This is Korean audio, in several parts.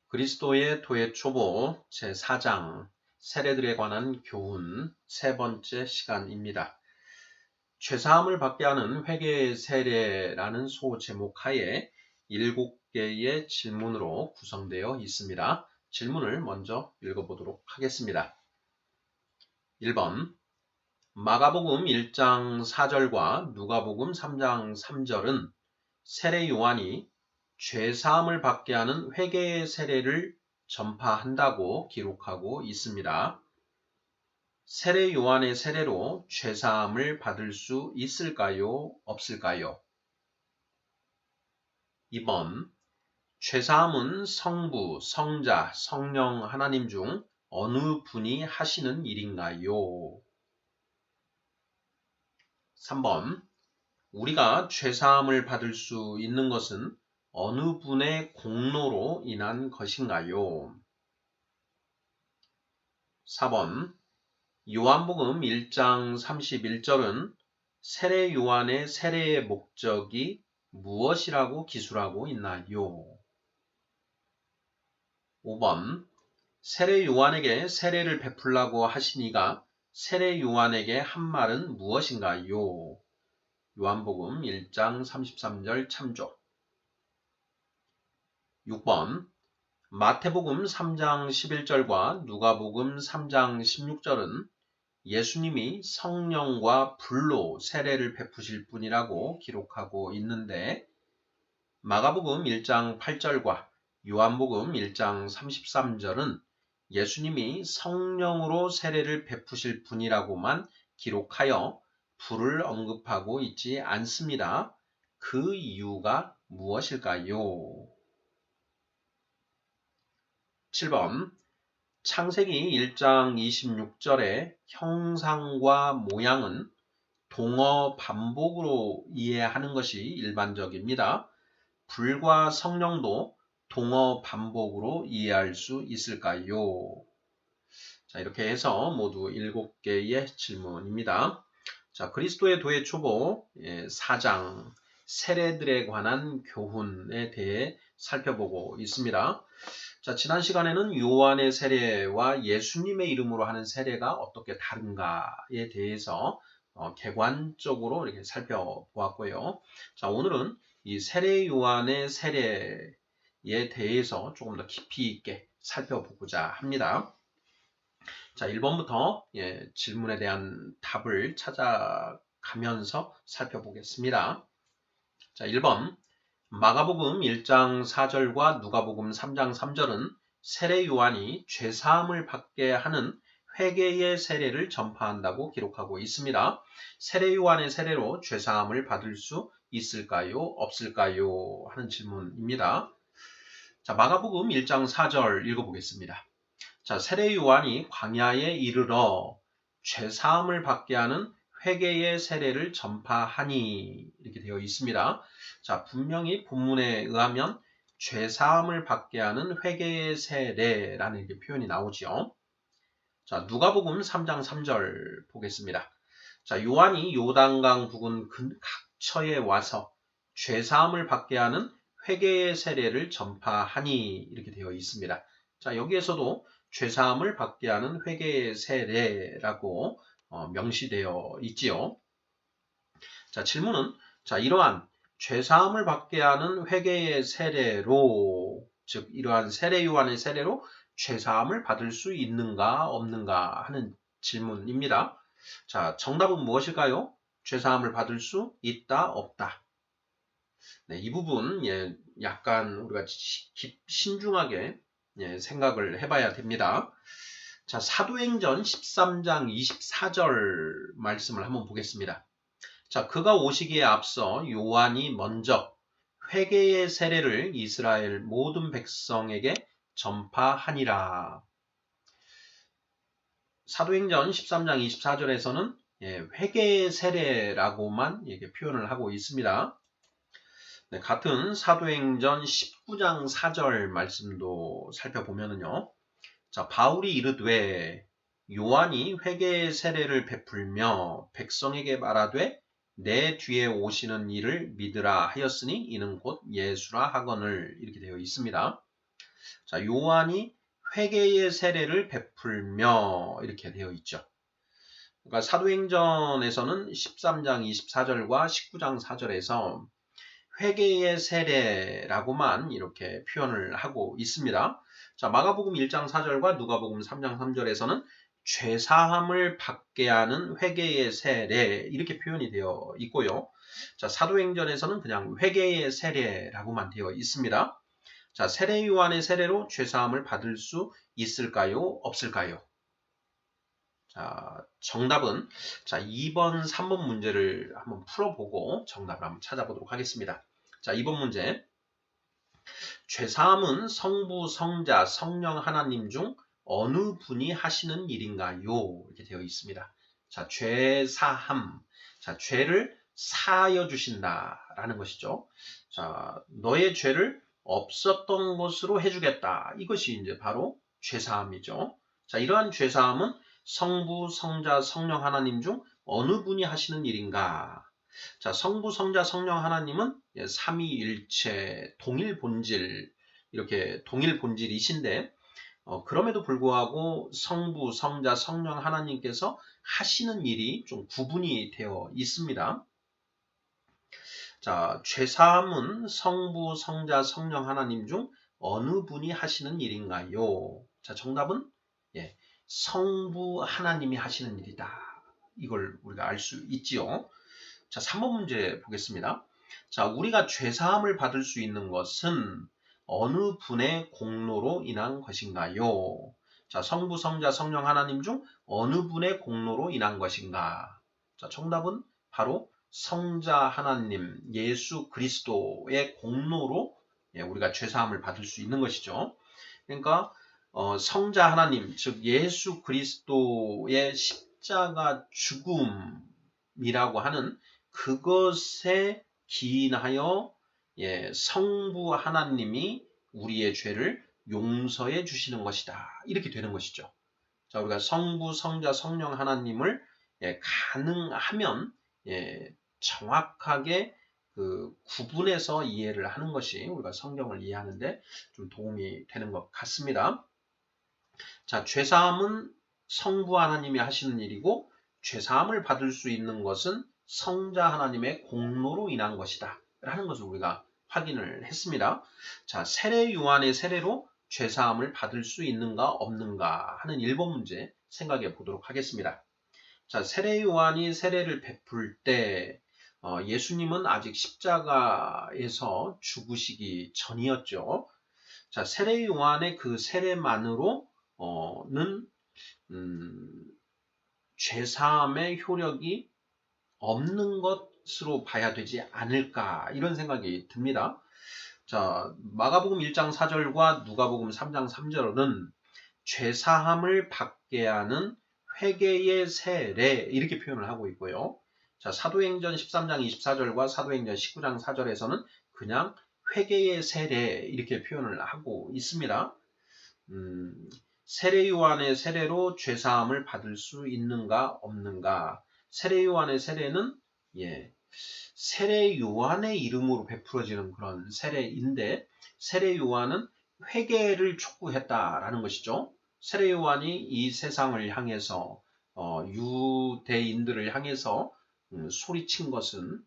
그리스도의 도의 초보 제4장 세례들에 관한 교훈 세 번째 시간입니다. 죄사함을 받게 하는 회개의 세례라는 소제목하에 7개의 질문으로 구성되어 있습니다. 질문을 먼저 읽어보도록 하겠습니다. 1번 마가복음 1장 4절과 누가복음 3장 3절은 세례 요한이 죄사함을 받게 하는 회개의 세례를 전파한다고 기록하고 있습니다. 세례 요한의 세례로 죄사함을 받을 수 있을까요? 없을까요? 2번 죄사함은 성부, 성자, 성령 하나님 중 어느 분이 하시는 일인가요? 3번 우리가 죄사함을 받을 수 있는 것은 어느 분의 공로로 인한 것인가요? 4번 요한복음 1장 31절은 세례 요한의 세례의 목적이 무엇이라고 기술하고 있나요? 5번 세례 요한에게 세례를 베풀라고 하시니가 세례 요한에게 한 말은 무엇인가요? 요한복음 1장 33절 참조. 6번 마태복음 3장 11절과 누가복음 3장 16절은 예수님이 성령과 불로 세례를 베푸실 분이라고 기록하고 있는데 마가복음 1장 8절과 요한복음 1장 33절은 예수님이 성령으로 세례를 베푸실 분이라고만 기록하여 불을 언급하고 있지 않습니다. 그 이유가 무엇일까요? 7번 창세기 1장 26절의 형상과 모양은 동어 반복으로 이해하는 것이 일반적입니다. 불과 성령도 동어 반복으로 이해할 수 있을까요? 자, 이렇게 해서 모두 7개의 질문입니다. 자, 그리스도의 도의 초보 4장 세례들에 관한 교훈에 대해 살펴보고 있습니다. 자, 지난 시간에는 요한의 세례와 예수님의 이름으로 하는 세례가 어떻게 다른가에 대해서 객관적으로 이렇게 살펴보았고요. 자, 오늘은 이 세례 요한의 세례에 대해서 조금 더 깊이 있게 살펴보고자 합니다. 자, 1번부터 질문에 대한 답을 찾아가면서 살펴보겠습니다. 자, 1번 마가복음 1장 4절과 누가복음 3장 3절은 세례 요한이 죄사함을 받게 하는 회개의 세례를 전파한다고 기록하고 있습니다. 세례 요한의 세례로 죄사함을 받을 수 있을까요? 없을까요? 하는 질문입니다. 자, 마가복음 1장 4절 읽어보겠습니다. 자, 세례 요한이 광야에 이르러 죄사함을 받게 하는 회개의 세례를 전파하니 이렇게 되어 있습니다. 자, 분명히 본문에 의하면 죄사함을 받게 하는 회개의 세례라는 이렇게 표현이 나오죠. 자, 누가복음 3장 3절 보겠습니다. 자, 요한이 요단강 부근 각처에 와서 죄사함을 받게 하는 회개의 세례를 전파하니 이렇게 되어 있습니다. 자, 여기에서도 죄사함을 받게 하는 회개의 세례라고 명시되어 있지요. 자, 질문은 자, 이러한 죄사함을 받게 하는 회개의 세례로, 즉 이러한 세례 요한의 세례로 죄사함을 받을 수 있는가 없는가 하는 질문입니다. 자, 정답은 무엇일까요? 죄사함을 받을 수 있다 없다. 네, 이 부분 약간 우리가 신중하게 생각을 해봐야 됩니다. 자, 사도행전 13장 24절 말씀을 한번 보겠습니다. 자, 그가 오시기에 앞서 요한이 먼저 회개의 세례를 이스라엘 모든 백성에게 전파하니라. 사도행전 13장 24절에서는 회개의 세례라고만 이렇게 표현을 하고 있습니다. 네, 같은 사도행전 19장 4절 말씀도 살펴보면은요. 자, 바울이 이르되 요한이 회개의 세례를 베풀며 백성에게 말하되 내 뒤에 오시는 이를 믿으라 하였으니 이는 곧 예수라 하거늘 이렇게 되어 있습니다. 자, 요한이 회개의 세례를 베풀며 이렇게 되어 있죠. 그러니까 사도행전에서는 13장 24절과 19장 4절에서 회개의 세례라고만 이렇게 표현을 하고 있습니다. 자, 마가복음 1장 4절과 누가복음 3장 3절에서는 죄사함을 받게 하는 회개의 세례 이렇게 표현이 되어 있고요. 자, 사도행전에서는 그냥 회개의 세례라고만 되어 있습니다. 자, 세례 요한의 세례로 죄사함을 받을 수 있을까요? 없을까요? 자, 정답은 자, 2번, 3번 문제를 한번 풀어보고 정답을 한번 찾아보도록 하겠습니다. 자, 2번 문제. 죄사함은 성부, 성자, 성령 하나님 중 어느 분이 하시는 일인가요? 이렇게 되어 있습니다. 자, 죄사함. 자, 죄를 사하여 주신다라는 것이죠. 자, 너의 죄를 없었던 것으로 해주겠다. 이것이 이제 바로 죄사함이죠. 자, 이러한 죄사함은 성부, 성자, 성령 하나님 중 어느 분이 하시는 일인가? 자, 성부, 성자, 성령 하나님은 삼위일체, 동일 본질, 이렇게 동일 본질이신데, 그럼에도 불구하고 성부, 성자, 성령 하나님께서 하시는 일이 좀 구분이 되어 있습니다. 자, 죄사함은 성부, 성자, 성령 하나님 중 어느 분이 하시는 일인가요? 자, 정답은 성부 하나님이 하시는 일이다. 이걸 우리가 알 수 있지요. 자, 3번 문제 보겠습니다. 자, 우리가 죄사함을 받을 수 있는 것은 어느 분의 공로로 인한 것인가요? 자, 성부, 성자, 성령 하나님 중 어느 분의 공로로 인한 것인가? 자, 정답은 바로 성자 하나님, 예수 그리스도의 공로로 우리가 죄사함을 받을 수 있는 것이죠. 그러니까 성자 하나님, 즉 예수 그리스도의 십자가 죽음이라고 하는 그것에 기인하여 성부 하나님이 우리의 죄를 용서해 주시는 것이다. 이렇게 되는 것이죠. 자, 우리가 성부, 성자, 성령 하나님을 가능하면 정확하게 그 구분해서 이해를 하는 것이 우리가 성경을 이해하는데 좀 도움이 되는 것 같습니다. 자, 죄사함은 성부 하나님이 하시는 일이고 죄사함을 받을 수 있는 것은 성자 하나님의 공로로 인한 것이다 라는 것을 우리가 확인을 했습니다. 자, 세례 요한의 세례로 죄사함을 받을 수 있는가 없는가 하는 1번 문제 생각해 보도록 하겠습니다. 자, 세례 요한이 세례를 베풀 때 예수님은 아직 십자가에서 죽으시기 전이었죠. 자, 세례 요한의 그 세례만으로는 죄사함의 효력이 없는 것으로 봐야 되지 않을까 이런 생각이 듭니다. 자, 마가복음 1장 4절과 누가복음 3장 3절은 죄사함을 받게 하는 회개의 세례 이렇게 표현을 하고 있고요. 자, 사도행전 13장 24절과 사도행전 19장 4절에서는 그냥 회개의 세례 이렇게 표현을 하고 있습니다. 세례 요한의 세례로 죄사함을 받을 수 있는가 없는가? 세례 요한의 세례는 세례 요한의 이름으로 베풀어지는 그런 세례인데 세례 요한은 회개를 촉구했다라는 것이죠. 세례 요한이 이 세상을 향해서 유대인들을 향해서 소리친 것은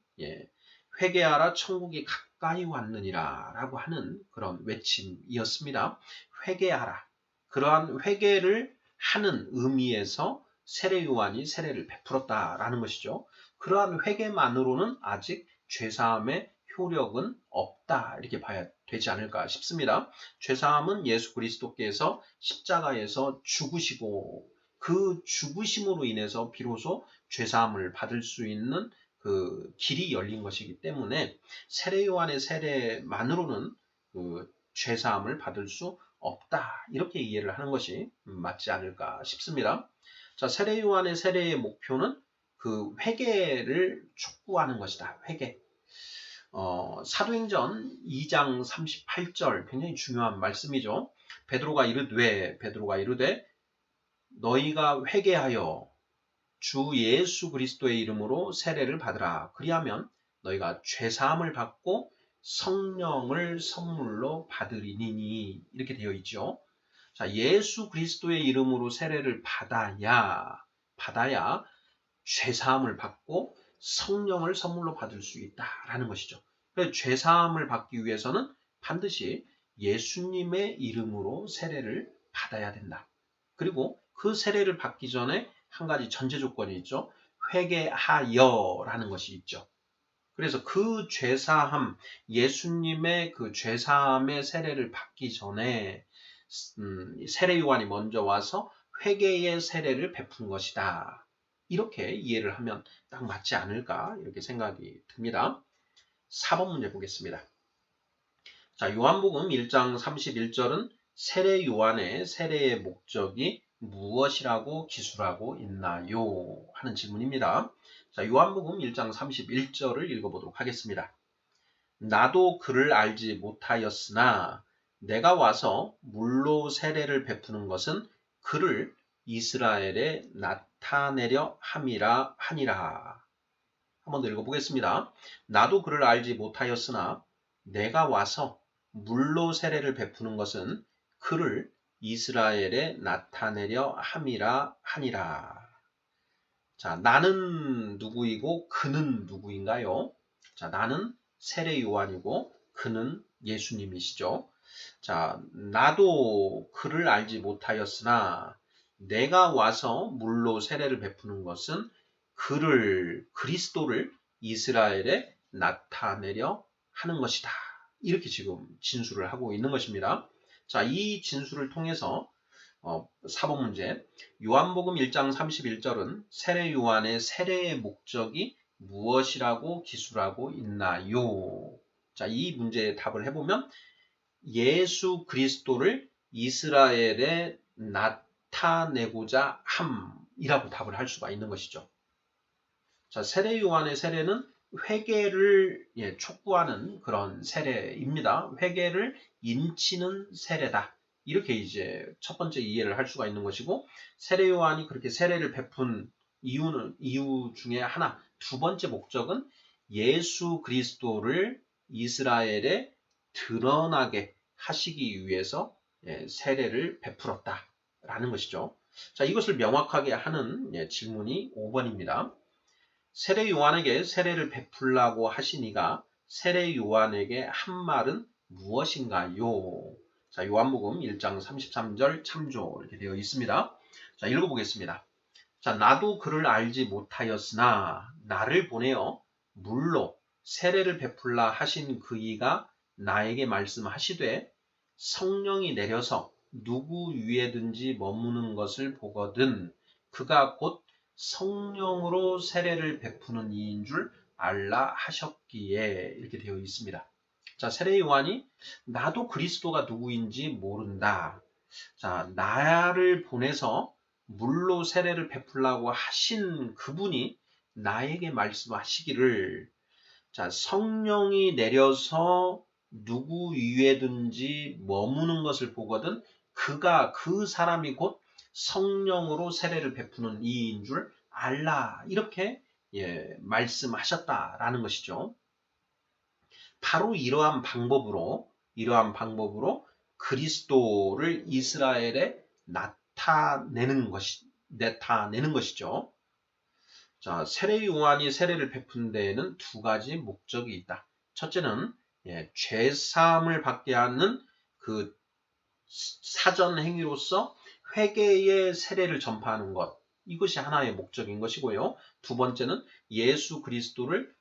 회개하라 천국이 가까이 왔느니라 라고 하는 그런 외침이었습니다. 회개하라. 그러한 회개를 하는 의미에서 세례 요한이 세례를 베풀었다라는 것이죠. 그러한 회개만으로는 아직 죄사함의 효력은 없다 이렇게 봐야 되지 않을까 싶습니다. 죄사함은 예수 그리스도께서 십자가에서 죽으시고 그 죽으심으로 인해서 비로소 죄사함을 받을 수 있는 그 길이 열린 것이기 때문에 세례 요한의 세례만으로는 그 죄사함을 받을 수 없다 이렇게 이해를 하는 것이 맞지 않을까 싶습니다. 자, 세례 요한의 세례의 목표는 그 회개를 촉구하는 것이다. 회개. 사도행전 2장 38절 굉장히 중요한 말씀이죠. 베드로가 이르되 너희가 회개하여 주 예수 그리스도의 이름으로 세례를 받으라. 그리하면 너희가 죄사함을 받고 성령을 선물로 받으리니 이렇게 되어 있죠. 자, 예수 그리스도의 이름으로 세례를 받아야 죄사함을 받고 성령을 선물로 받을 수 있다라는 것이죠. 그래서 죄사함을 받기 위해서는 반드시 예수님의 이름으로 세례를 받아야 된다. 그리고 그 세례를 받기 전에 한 가지 전제 조건이 있죠. 회개하여라는 것이 있죠. 그래서 그 죄사함, 예수님의 그 죄사함의 세례를 받기 전에 세례 요한이 먼저 와서 회개의 세례를 베푼 것이다. 이렇게 이해를 하면 딱 맞지 않을까 이렇게 생각이 듭니다. 4번 문제 보겠습니다. 자, 요한복음 1장 31절은 세례 요한의 세례의 목적이 무엇이라고 기술하고 있나요? 하는 질문입니다. 자, 요한복음 1장 31절을 읽어보도록 하겠습니다. 나도 그를 알지 못하였으나 내가 와서 물로 세례를 베푸는 것은 그를 이스라엘에 나타내려 함이라 하니라. 한번 더 읽어보겠습니다. 나도 그를 알지 못하였으나 내가 와서 물로 세례를 베푸는 것은 그를 이스라엘에 나타내려 함이라 하니라. 자, 나는 누구이고 그는 누구인가요? 자, 나는 세례 요한이고 그는 예수님이시죠. 자, 나도 그를 알지 못하였으나 내가 와서 물로 세례를 베푸는 것은 그리스도를 이스라엘에 나타내려 하는 것이다. 이렇게 지금 진술을 하고 있는 것입니다. 자, 이 진술을 통해서 4번 문제. 요한복음 1장 31절은 세례 요한의 세례의 목적이 무엇이라고 기술하고 있나요? 자, 이 문제에 답을 해보면 예수 그리스도를 이스라엘에 나타내고자 함이라고 답을 할 수가 있는 것이죠. 자, 세례 요한의 세례는 회개를 촉구하는 그런 세례입니다. 회개를 인치는 세례다. 이렇게 이제 첫 번째 이해를 할 수가 있는 것이고, 세례 요한이 그렇게 세례를 베푼 이유 중에 하나, 두 번째 목적은 예수 그리스도를 이스라엘에 드러나게 하시기 위해서 세례를 베풀었다라는 것이죠. 자, 이것을 명확하게 하는 질문이 5번입니다. 세례 요한에게 세례를 베풀라고 하시니가 세례 요한에게 한 말은 무엇인가요? 자, 요한복음 1장 33절 참조 이렇게 되어 있습니다. 자, 읽어보겠습니다. 자, 나도 그를 알지 못하였으나 나를 보내어 물로 세례를 베풀라 하신 그이가 나에게 말씀하시되 성령이 내려서 누구 위에든지 머무는 것을 보거든 그가 곧 성령으로 세례를 베푸는 이인 줄 알라 하셨기에 이렇게 되어 있습니다. 자, 세례 요한이 나도 그리스도가 누구인지 모른다. 자, 나를 보내서 물로 세례를 베풀라고 하신 그분이 나에게 말씀하시기를 자, 성령이 내려서 누구 위에든지 머무는 것을 보거든 그 사람이 곧 성령으로 세례를 베푸는 이인 줄 알라. 이렇게 말씀하셨다라는 것이죠. 바로 이러한 방법으로 그리스도를 이스라엘에 나타내는 것이죠. 자, 세례 요한이 세례를 베푼 데에는 두 가지 목적이 있다. 첫째는 죄사함을 받게 하는 그 사전 행위로서 회개의 세례를 전파하는 것. 이것이 하나의 목적인 것이고요. 두 번째는 예수 그리스도를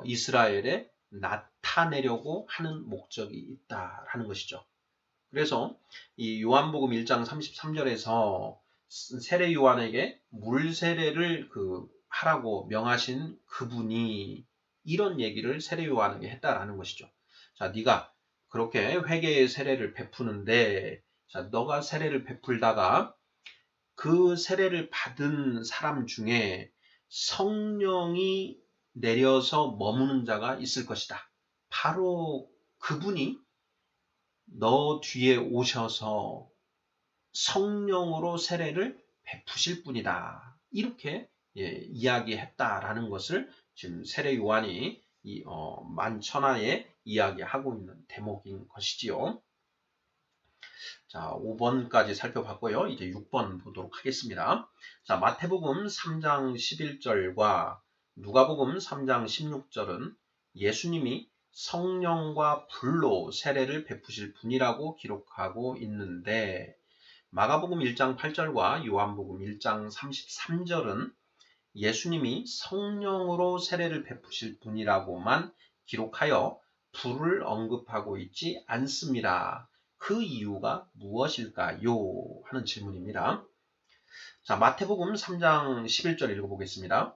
이스라엘에 나타내려고 하는 목적이 있다라는 것이죠. 그래서 이 요한복음 1장 33절에서 세례 요한에게 물 세례를 하라고 명하신 그분이 이런 얘기를 세례 요한에게 했다라는 것이죠. 자, 네가 그렇게 회개의 세례를 베푸는데 자, 너가 세례를 베풀다가 그 세례를 받은 사람 중에 성령이 내려서 머무는 자가 있을 것이다. 바로 그분이 너 뒤에 오셔서 성령으로 세례를 베푸실 분이다. 이렇게 이야기했다라는 것을 지금 세례 요한이 만천하에 이야기하고 있는 대목인 것이지요. 자, 5번까지 살펴봤고요. 이제 6번 보도록 하겠습니다. 자, 마태복음 3장 11절과 누가복음 3장 16절은 예수님이 성령과 불로 세례를 베푸실 분이라고 기록하고 있는데, 마가복음 1장 8절과 요한복음 1장 33절은 예수님이 성령으로 세례를 베푸실 분이라고만 기록하여 불을 언급하고 있지 않습니다. 그 이유가 무엇일까요? 하는 질문입니다. 자, 마태복음 3장 11절 읽어보겠습니다.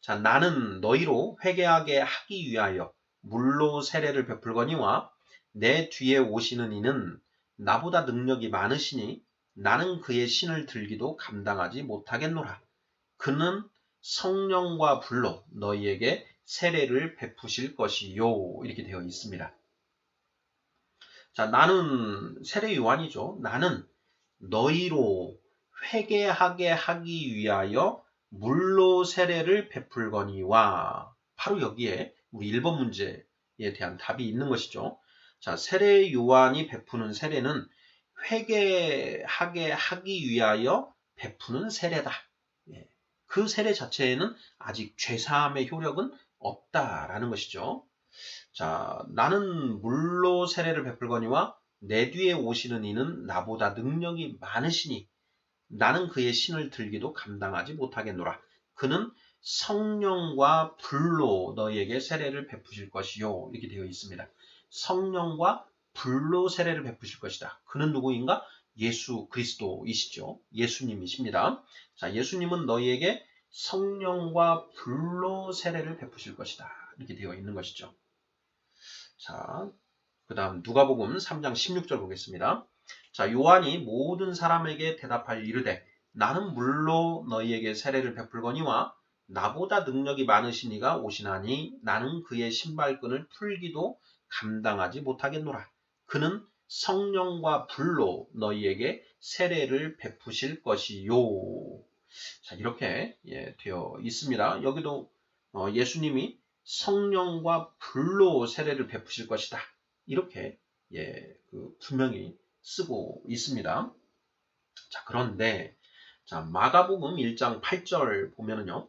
자, 나는 너희로 회개하게 하기 위하여 물로 세례를 베풀거니와 내 뒤에 오시는 이는 나보다 능력이 많으시니 나는 그의 신을 들기도 감당하지 못하겠노라. 그는 성령과 불로 너희에게 세례를 베푸실 것이요. 이렇게 되어 있습니다. 자, 나는 세례 요한이죠. 나는 너희로 회개하게 하기 위하여 물로 세례를 베풀거니와, 바로 여기에 우리 1번 문제에 대한 답이 있는 것이죠. 자, 세례 요한이 베푸는 세례는 회개하게 하기 위하여 베푸는 세례다. 예. 그 세례 자체에는 아직 죄사함의 효력은 없다라는 것이죠. 자, 나는 물로 세례를 베풀거니와 내 뒤에 오시는 이는 나보다 능력이 많으시니 나는 그의 신을 들기도 감당하지 못하겠노라. 그는 성령과 불로 너희에게 세례를 베푸실 것이요. 이렇게 되어 있습니다. 성령과 불로 세례를 베푸실 것이다. 그는 누구인가? 예수 그리스도이시죠. 예수님이십니다. 자, 예수님은 너희에게 성령과 불로 세례를 베푸실 것이다. 이렇게 되어 있는 것이죠. 자, 그 다음 누가복음 3장 16절 보겠습니다. 자, 요한이 모든 사람에게 대답하여 이르되 나는 물로 너희에게 세례를 베풀거니와 나보다 능력이 많으신 이가 오시나니 나는 그의 신발끈을 풀기도 감당하지 못하겠노라. 그는 성령과 불로 너희에게 세례를 베푸실 것이요. 자, 이렇게 되어 있습니다. 여기도 예수님이 성령과 불로 세례를 베푸실 것이다. 이렇게 분명히 쓰고 있습니다. 자, 그런데 자, 마가복음 1장 8절 보면은요.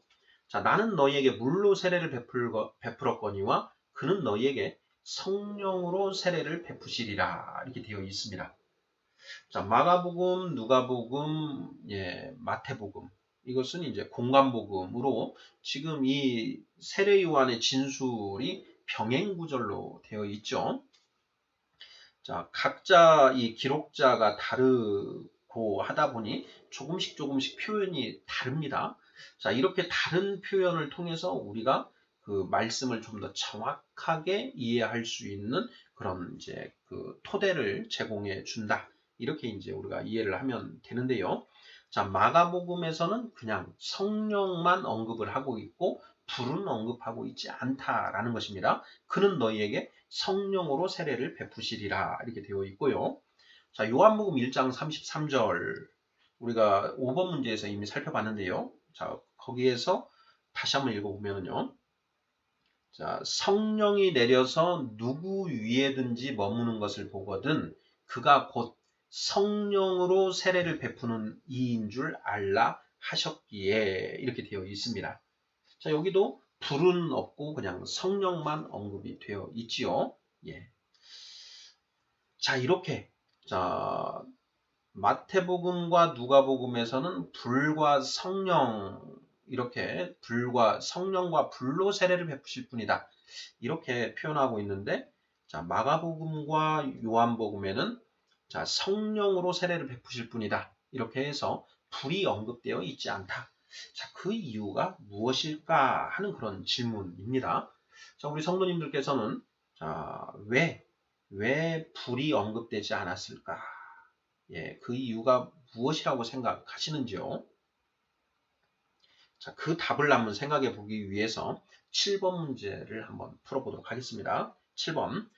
자, 나는 너희에게 물로 세례를 베풀었거니와 그는 너희에게 성령으로 세례를 베푸시리라. 이렇게 되어 있습니다. 자, 마가복음, 누가복음, 마태복음. 이것은 이제 공관복음으로 지금 이 세례 요한의 진술이 병행 구절로 되어 있죠. 자, 각자 이 기록자가 다르고 하다 보니 조금씩 표현이 다릅니다. 자, 이렇게 다른 표현을 통해서 우리가 그 말씀을 좀 더 정확하게 이해할 수 있는 그런 이제 그 토대를 제공해 준다. 이렇게 이제 우리가 이해를 하면 되는데요. 자, 마가복음에서는 그냥 성령만 언급을 하고 있고 불은 언급하고 있지 않다라는 것입니다. 그는 너희에게 성령으로 세례를 베푸시리라 이렇게 되어 있고요. 자, 요한복음 1장 33절 우리가 5번 문제에서 이미 살펴봤는데요. 자, 거기에서 다시 한번 읽어보면요. 자, 성령이 내려서 누구 위에든지 머무는 것을 보거든 그가 곧 성령으로 세례를 베푸는 이인 줄 알라 하셨기에 이렇게 되어 있습니다. 자, 여기도 불은 없고 그냥 성령만 언급이 되어 있지요. 예. 자, 이렇게 자, 마태복음과 누가복음에서는 불과 성령 이렇게 불과 성령과 불로 세례를 베푸실 분이다. 이렇게 표현하고 있는데 자, 마가복음과 요한복음에는 자, 성령으로 세례를 베푸실 분이다. 이렇게 해서 불이 언급되어 있지 않다. 자, 그 이유가 무엇일까 하는 그런 질문입니다. 자, 우리 성도님들께서는 자, 왜 불이 언급되지 않았을까? 그 이유가 무엇이라고 생각하시는지요? 자, 그 답을 한번 생각해 보기 위해서 7번 문제를 한번 풀어보도록 하겠습니다. 7번.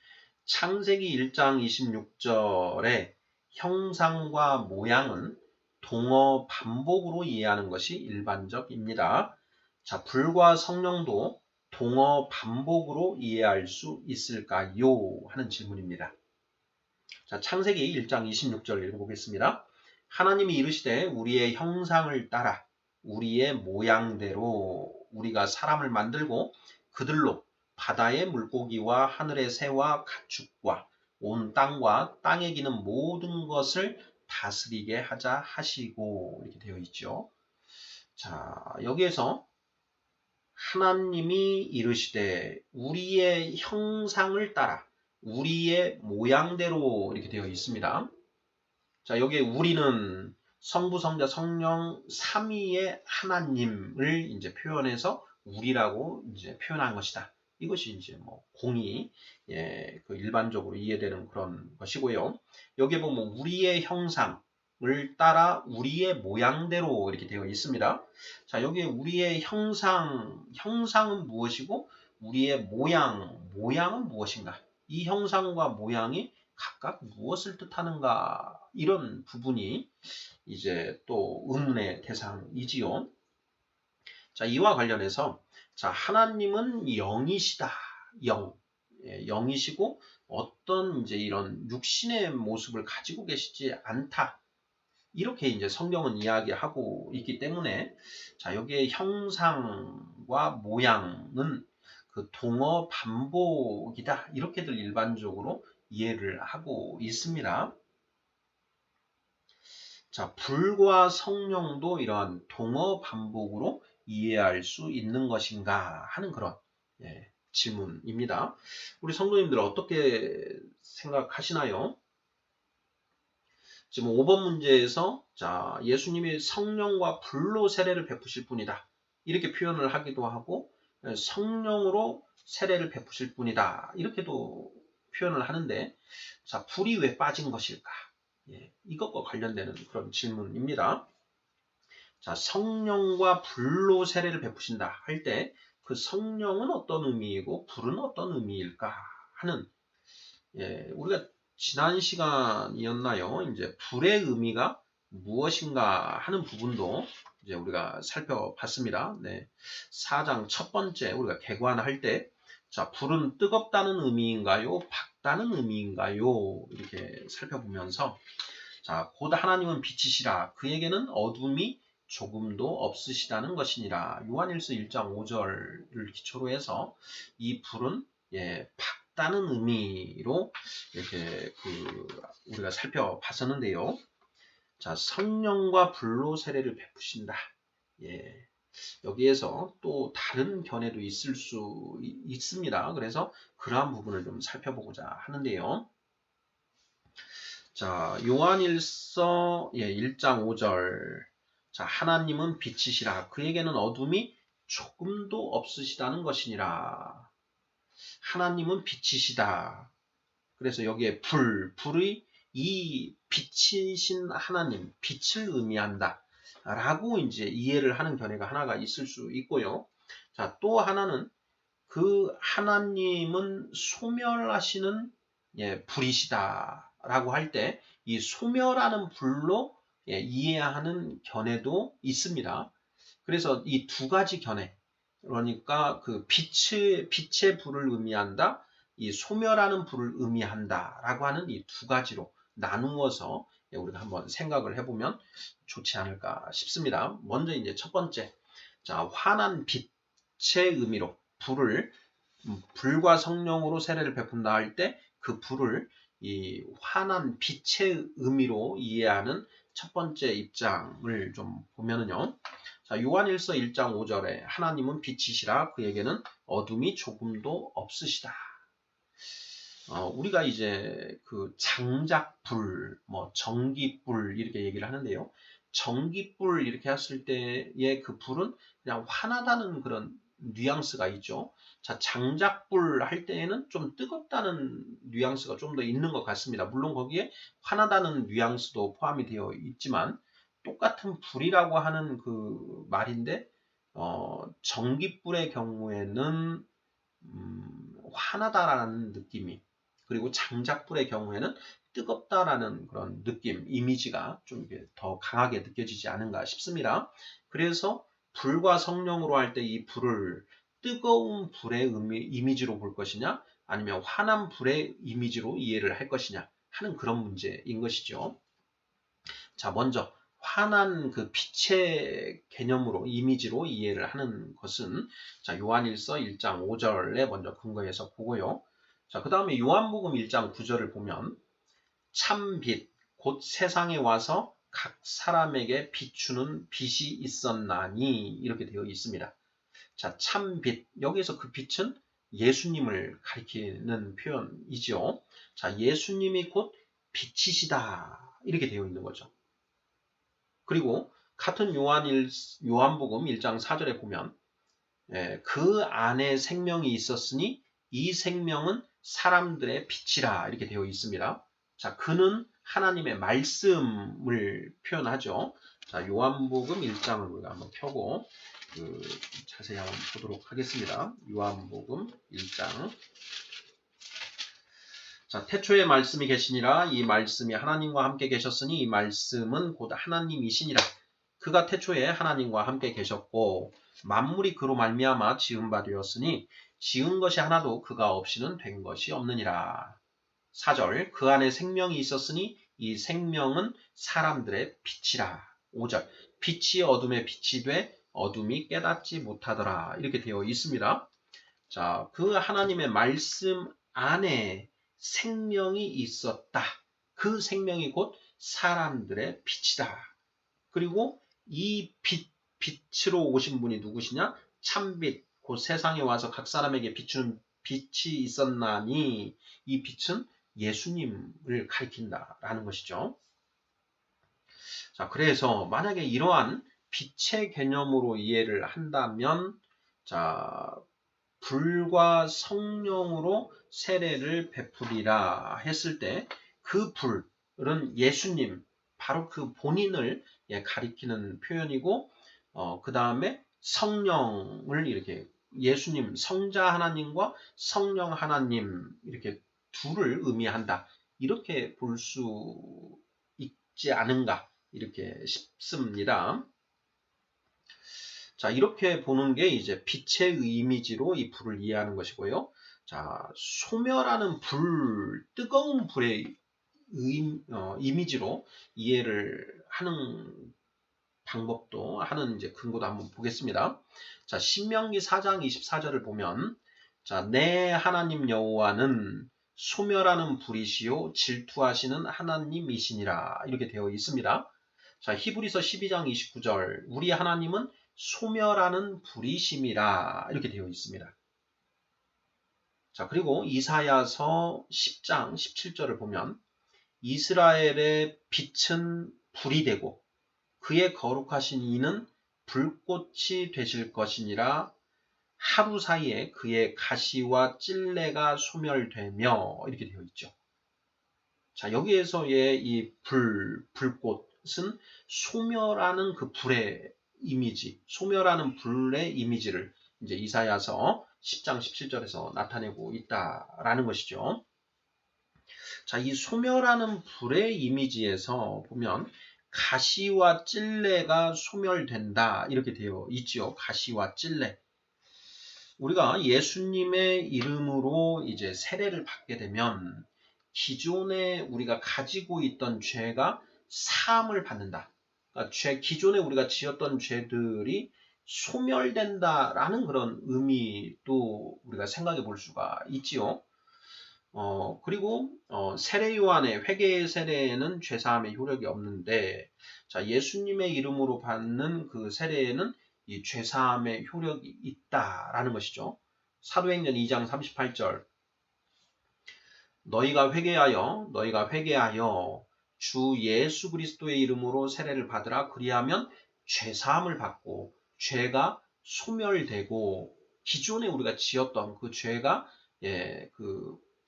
창세기 1장 26절의 형상과 모양은 동어 반복으로 이해하는 것이 일반적입니다. 자, 불과 성령도 동어 반복으로 이해할 수 있을까요? 하는 질문입니다. 자, 창세기 1장 26절 읽어보겠습니다. 하나님이 이르시되 우리의 형상을 따라 우리의 모양대로 우리가 사람을 만들고 그들로 바다의 물고기와 하늘의 새와 가축과 온 땅과 땅에 기는 모든 것을 다스리게 하자 하시고 이렇게 되어 있죠. 자, 여기에서 하나님이 이르시되 우리의 형상을 따라 우리의 모양대로 이렇게 되어 있습니다. 자, 여기에 우리는 성부, 성자, 성령 삼위의 하나님을 이제 표현해서 우리라고 이제 표현한 것이다. 이것이 이제 뭐 공이 그 일반적으로 이해되는 그런 것이고요. 여기에 보면 우리의 형상을 따라 우리의 모양대로 이렇게 되어 있습니다. 자, 여기에 우리의 형상은 무엇이고 우리의 모양은 무엇인가? 이 형상과 모양이 각각 무엇을 뜻하는가? 이런 부분이 이제 또 의문의 대상이지요. 자, 이와 관련해서 자, 하나님은 영이시다. 영이시고 어떤 이제 이런 육신의 모습을 가지고 계시지 않다. 이렇게 이제 성경은 이야기하고 있기 때문에 자, 여기에 형상과 모양은 그 동어 반복이다. 이렇게들 일반적으로 이해를 하고 있습니다. 자, 불과 성령도 이러한 동어 반복으로 이해할 수 있는 것인가 하는 그런 질문입니다. 우리 성도님들 어떻게 생각하시나요? 지금 5번 문제에서 자, 예수님이 성령과 불로 세례를 베푸실 분이다. 이렇게 표현을 하기도 하고 성령으로 세례를 베푸실 분이다. 이렇게도 표현을 하는데 자, 불이 왜 빠진 것일까? 이것과 관련되는 그런 질문입니다. 자, 성령과 불로 세례를 베푸신다 할 때 그 성령은 어떤 의미이고 불은 어떤 의미일까 하는 우리가 지난 시간이었나요? 이제 불의 의미가 무엇인가 하는 부분도 이제 우리가 살펴봤습니다. 4장 첫 번째 우리가 개관할 때 자, 불은 뜨겁다는 의미인가요? 밝다는 의미인가요? 이렇게 살펴보면서 자, 곧 하나님은 빛이시라. 그에게는 어둠이 조금도 없으시다는 것이니라. 요한일서 1장 5절을 기초로 해서 이 불은 밝다는 의미로 이렇게 우리가 살펴봤었는데요. 자, 성령과 불로 세례를 베푸신다. 여기에서 또 다른 견해도 있을 수 있습니다. 그래서 그러한 부분을 좀 살펴보고자 하는데요. 자, 요한일서 1장 5절. 자, 하나님은 빛이시라. 그에게는 어둠이 조금도 없으시다는 것이니라. 하나님은 빛이시다. 그래서 여기에 불의 이 빛이신 하나님, 빛을 의미한다. 라고 이제 이해를 하는 견해가 하나가 있을 수 있고요. 자, 또 하나는 그 하나님은 소멸하시는 불이시다. 라고 할 때 이 소멸하는 불로 이해하는 견해도 있습니다. 그래서 이 두 가지 견해, 그러니까 그 빛의 불을 의미한다, 이 소멸하는 불을 의미한다 라고 하는 이 두 가지로 나누어서 우리가 한번 생각을 해보면 좋지 않을까 싶습니다. 먼저 이제 첫 번째, 자, 환한 빛의 의미로 불과 성령으로 세례를 베푼다 할 때 그 불을 이 환한 빛의 의미로 이해하는 첫 번째 입장을 좀 보면은요. 자, 요한일서 1장 5절에 하나님은 빛이시라 그에게는 어둠이 조금도 없으시다. 우리가 이제 그 장작불, 뭐 전기불 이렇게 얘기를 하는데요. 전기불 이렇게 했을 때의 그 불은 그냥 환하다는 그런 뉘앙스가 있죠. 자, 장작불 할 때에는 좀 뜨겁다는 뉘앙스가 좀 더 있는 것 같습니다. 물론 거기에 환하다는 뉘앙스도 포함이 되어 있지만 똑같은 불이라고 하는 그 말인데 전기불의 경우에는 환하다라는 느낌이 그리고 장작불의 경우에는 뜨겁다라는 그런 느낌, 이미지가 좀 더 강하게 느껴지지 않은가 싶습니다. 그래서 불과 성령으로 할 때 이 불을 뜨거운 불의 이미지로 볼 것이냐, 아니면 환한 불의 이미지로 이해를 할 것이냐 하는 그런 문제인 것이죠. 자, 먼저 환한 그 빛의 개념으로 이미지로 이해를 하는 것은 자, 요한일서 1장 5절에 먼저 근거해서 보고요. 자, 그 다음에 요한복음 1장 9절을 보면 참 빛, 곧 세상에 와서 각 사람에게 비추는 빛이 있었나니 이렇게 되어 있습니다. 자, 참 빛, 여기에서 그 빛은 예수님을 가리키는 표현이죠. 자, 예수님이 곧 빛이시다 이렇게 되어 있는 거죠. 그리고 같은 요한복음 1장 4절에 보면 그 안에 생명이 있었으니 이 생명은 사람들의 빛이라 이렇게 되어 있습니다. 자, 그는 하나님의 말씀을 표현하죠. 자, 요한복음 1장을 우리가 한번 펴고 자세히 한번 보도록 하겠습니다. 요한복음 1장. 자, 태초에 말씀이 계시니라 이 말씀이 하나님과 함께 계셨으니 이 말씀은 곧 하나님이시니라. 그가 태초에 하나님과 함께 계셨고 만물이 그로 말미암아 지은 바 되었으니 지은 것이 하나도 그가 없이는 된 것이 없느니라. 4절 그 안에 생명이 있었으니 이 생명은 사람들의 빛이라. 5절 빛이 어둠에 빛이 돼 어둠이 깨닫지 못하더라. 이렇게 되어 있습니다. 자, 그 하나님의 말씀 안에 생명이 있었다. 그 생명이 곧 사람들의 빛이다. 그리고 이 빛으로 오신 분이 누구시냐? 참빛, 곧 세상에 와서 각 사람에게 비추는 빛이 있었나니 이 빛은 예수님을 가리킨다라는 것이죠. 자, 그래서 만약에 이러한 빛의 개념으로 이해를 한다면 자, 불과 성령으로 세례를 베풀이라 했을 때 그 불은 예수님, 바로 그 본인을 가리키는 표현이고 그 다음에 성령을 이렇게 예수님, 성자 하나님과 성령 하나님 이렇게 둘을 의미한다. 이렇게 볼 수 있지 않은가 이렇게 싶습니다. 자, 이렇게 보는 게 이제 빛의 이미지로 이 불을 이해하는 것이고요. 자, 소멸하는 불, 뜨거운 불의 이미지로 이해를 하는 방법도 하는 이제 근거도 한번 보겠습니다. 자, 신명기 4장 24절을 보면 자, 내 하나님 여호와는 소멸하는 불이시요 질투하시는 하나님이시니라 이렇게 되어 있습니다. 자, 히브리서 12장 29절 우리 하나님은 소멸하는 불이심이라 이렇게 되어 있습니다. 자, 그리고 이사야서 10장 17절을 보면 이스라엘의 빛은 불이 되고 그의 거룩하신 이는 불꽃이 되실 것이니라 하루 사이에 그의 가시와 찔레가 소멸되며 이렇게 되어 있죠. 자, 여기에서의 이 불꽃은 소멸하는 그 불의 이미지, 소멸하는 불의 이미지를 이제 이사야서 10장 17절에서 나타내고 있다라는 것이죠. 자, 이 소멸하는 불의 이미지에서 보면 가시와 찔레가 소멸된다 이렇게 되어 있죠. 가시와 찔레. 우리가 예수님의 이름으로 이제 세례를 받게 되면 기존에 우리가 가지고 있던 죄가 사함을 받는다. 그러니까 기존에 우리가 지었던 죄들이 소멸된다라는 그런 의미도 우리가 생각해 볼 수가 있지요. 그리고 세례 요한의 회개의 세례에는 죄사함의 효력이 없는데 자, 예수님의 이름으로 받는 그 세례에는 이 죄사함의 효력이 있다라는 것이죠. 사도행전 2장 38절 너희가 회개하여 주 예수 그리스도의 이름으로 세례를 받으라. 그리하면 죄사함을 받고 죄가 소멸되고 기존에 우리가 지었던 그 죄가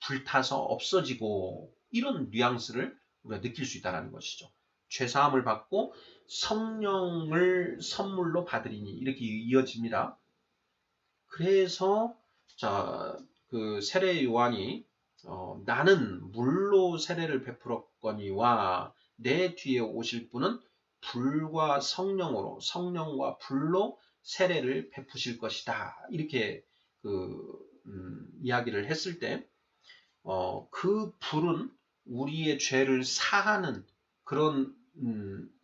불타서 없어지고 이런 뉘앙스를 우리가 느낄 수 있다는 것이죠. 죄사함을 받고 성령을 선물로 받으리니 이렇게 이어집니다. 그래서 자, 그 세례 요한이 나는 물로 세례를 베풀었거니와 내 뒤에 오실 분은 불과 성령과 불로 세례를 베푸실 것이다. 이렇게 이야기를 했을 때, 그 불은 우리의 죄를 사하는 그런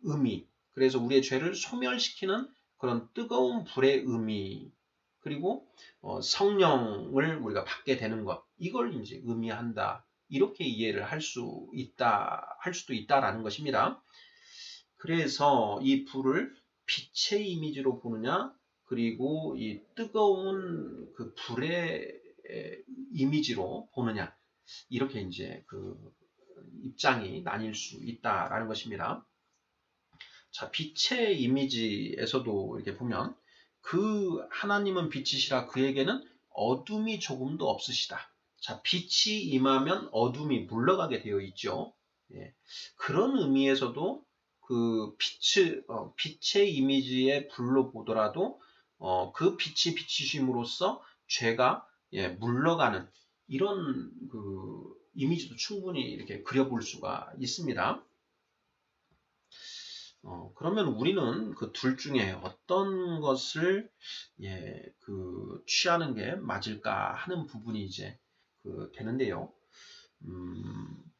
의미, 그래서 우리의 죄를 소멸시키는 그런 뜨거운 불의 의미, 그리고 성령을 우리가 받게 되는 것, 이걸 이제 의미한다. 이렇게 이해를 할 수도 있다라는 것입니다. 그래서 이 불을 빛의 이미지로 보느냐, 그리고 이 뜨거운 그 불의 이미지로 보느냐, 이렇게 이제 입장이 나뉠 수 있다라는 것입니다. 자, 빛의 이미지에서도 이렇게 보면 그 하나님은 빛이시라 그에게는 어둠이 조금도 없으시다. 자, 빛이 임하면 어둠이 물러가게 되어 있죠. 예. 그런 의미에서도 그 빛의 이미지의 불로 보더라도 그 빛이 비치심으로써 죄가 물러가는 이런 이미지도 충분히 이렇게 그려볼 수가 있습니다. 그러면 우리는 그 둘 중에 어떤 것을 취하는 게 맞을까 하는 부분이 이제 되는데요.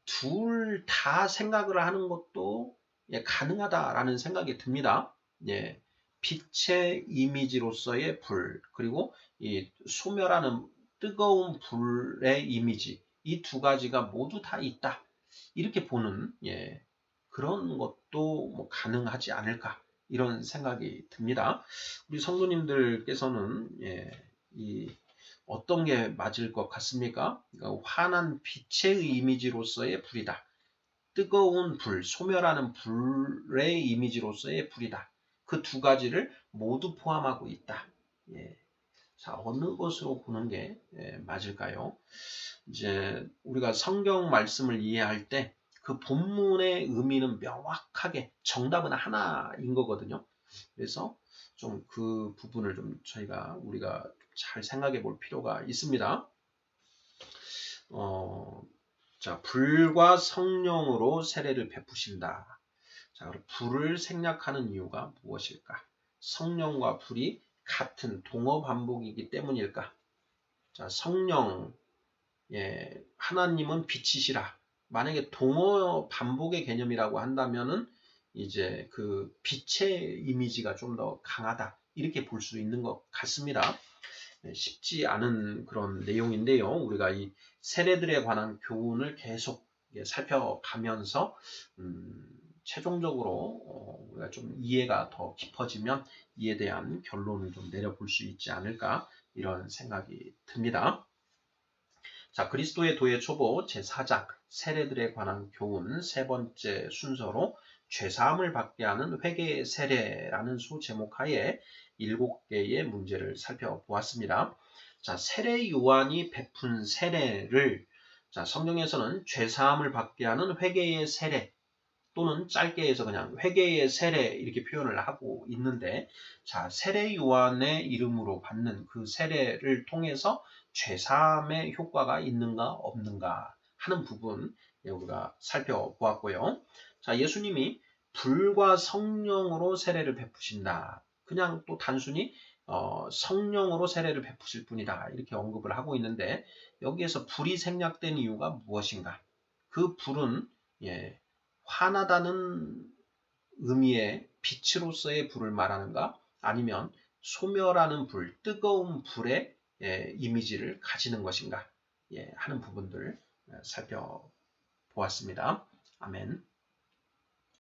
둘 다 생각을 하는 것도 가능하다라는 생각이 듭니다. 빛의 이미지로서의 불, 그리고 이 소멸하는 뜨거운 불의 이미지, 이 두 가지가 모두 다 있다. 이렇게 보는 그런 것도 뭐 가능하지 않을까 이런 생각이 듭니다. 우리 성도님들께서는 어떤 게 맞을 것 같습니까? 그러니까 환한 빛의 이미지로서의 불이다. 뜨거운 불, 소멸하는 불의 이미지로서의 불이다. 그 두 가지를 모두 포함하고 있다. 자, 어느 것으로 보는 게 맞을까요? 이제 우리가 성경 말씀을 이해할 때 그 본문의 의미는 명확하게 정답은 하나인 거거든요. 그래서 좀 그 부분을 좀 우리가 잘 생각해 볼 필요가 있습니다. 자, 불과 성령으로 세례를 베푸신다. 자, 그럼 불을 생략하는 이유가 무엇일까? 성령과 불이 같은 동어 반복이기 때문일까? 자, 성령, 하나님은 빛이시라. 만약에 동어 반복의 개념이라고 한다면은 이제 그 빛의 이미지가 좀 더 강하다. 이렇게 볼 수 있는 것 같습니다. 쉽지 않은 그런 내용인데요. 우리가 이 세례들에 관한 교훈을 계속 살펴가면서 최종적으로 우리가 좀 이해가 더 깊어지면 이에 대한 결론을 좀 내려볼 수 있지 않을까 이런 생각이 듭니다. 자, 그리스도의 도의 초보 제4장 세례들에 관한 교훈 세 번째 순서로 죄사함을 받게 하는 회개의 세례라는 소제목하에 7개의 문제를 살펴보았습니다. 자, 세례 요한이 베푼 세례를 성경에서는 죄사함을 받게 하는 회개의 세례 또는 짧게 해서 그냥 회개의 세례 이렇게 표현을 하고 있는데, 자, 세례 요한의 이름으로 받는 그 세례를 통해서 죄사함의 효과가 있는가 없는가 하는 부분 우리가 살펴보았고요. 자, 예수님이 불과 성령으로 세례를 베푸신다. 그냥 또 단순히 성령으로 세례를 베푸실 뿐이다. 이렇게 언급을 하고 있는데, 여기에서 불이 생략된 이유가 무엇인가? 그 불은 환하다는 의미의 빛으로서의 불을 말하는가? 아니면 소멸하는 불, 뜨거운 불의 이미지를 가지는 것인가? 하는 부분들 살펴보았습니다. 아멘.